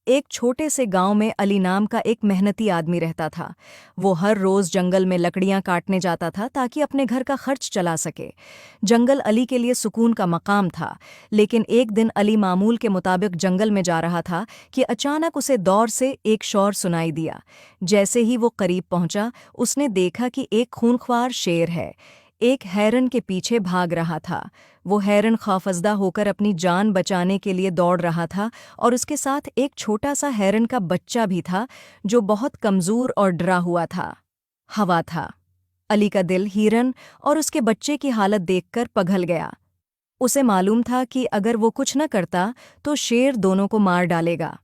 एक छोटे से गांव में अली नाम का एक मेहनती आदमी रहता था। वो हर रोज जंगल में लकड़ियां काटने जाता था ताकि अपने घर का खर्च चला सके। जंगल अली के लिए सुकून का मकाम था। लेकिन एक दिन अली मामूल के मुताबिक जंगल में जा रहा था कि अचानक उसे दौर से एक शोर सुनाई दिया। जैसे ही वो करीब पहुंचा, उसने देखा कि एक खूंखार शेर है, एक हैरन के पीछे भाग रहा था। वो हैरन खौफजदा होकर अपनी जान बचाने के लिए दौड़ रहा था, और उसके साथ एक छोटा सा हैरन का बच्चा भी था जो बहुत कमजोर और डरा हुआ था। हवा था। अली का दिल हिरन और उसके बच्चे की हालत देखकर पिघल गया। उसे मालूम था कि अगर वो कुछ न करता तो शेर दोनों को मार डालेगा।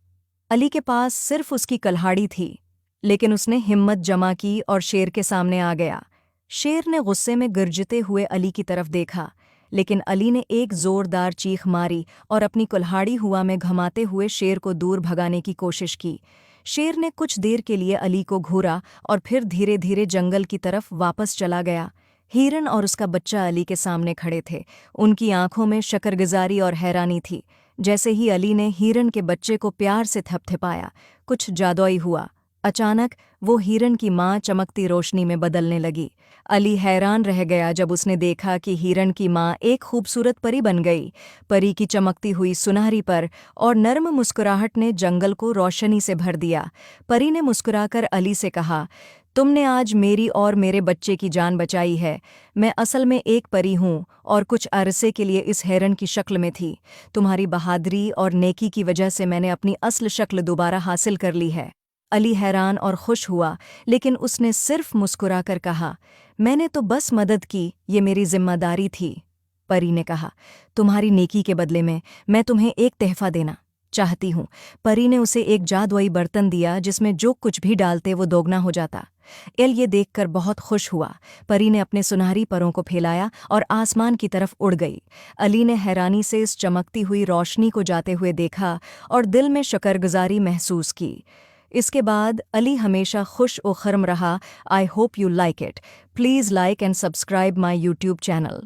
अली के पास सिर्फ उसकी कल्हाड़ी थी, लेकिन उसने हिम्मत जमा की और शेर के सामने आ गया। शेर ने गुस्से में गरजते हुए अली की तरफ देखा, लेकिन अली ने एक जोरदार चीख मारी और अपनी कुल्हाड़ी हवा में घुमाते हुए शेर को दूर भगाने की कोशिश की। शेर ने कुछ देर के लिए अली को घूरा और फिर धीरे धीरे जंगल की तरफ वापस चला गया। हिरन और उसका बच्चा अली के सामने खड़े थे। उनकी आंखों में शकरगुजारी और हैरानी थी। जैसे ही अली ने हिरन के बच्चे को प्यार से थपथपाया, कुछ जादुई हुआ। अचानक वो हिरन की माँ चमकती रोशनी में बदलने लगी। अली हैरान रह गया जब उसने देखा कि हिरन की माँ एक खूबसूरत परी बन गई। परी की चमकती हुई सुनहरी पर और नर्म मुस्कुराहट ने जंगल को रोशनी से भर दिया। परी ने मुस्कुराकर अली से कहा, तुमने आज मेरी और मेरे बच्चे की जान बचाई है। मैं असल में एक परी हूँ और कुछ अरसे के लिए इस हिरन की शक्ल में थी। तुम्हारी बहादुरी और नेकी की वजह से मैंने अपनी असल शक्ल दोबारा हासिल कर ली है। अली हैरान और खुश हुआ, लेकिन उसने सिर्फ मुस्कुराकर कहा, मैंने तो बस मदद की, ये मेरी जिम्मेदारी थी। परी ने कहा, तुम्हारी नेकी के बदले में मैं तुम्हें एक तोहफा देना चाहती हूँ। परी ने उसे एक जादुई बर्तन दिया जिसमें जो कुछ भी डालते वो दोगुना हो जाता। एल ये देखकर बहुत खुश हुआ। परी ने अपने सुनहरी परों को फैलाया और आसमान की तरफ उड़ गई। अली ने हैरानी से इस चमकती हुई रोशनी को जाते हुए देखा और दिल में शुक्रगुजारी महसूस की। इसके बाद अली हमेशा खुश और खर्म रहा। I hope you like it. Please like and subscribe my YouTube channel.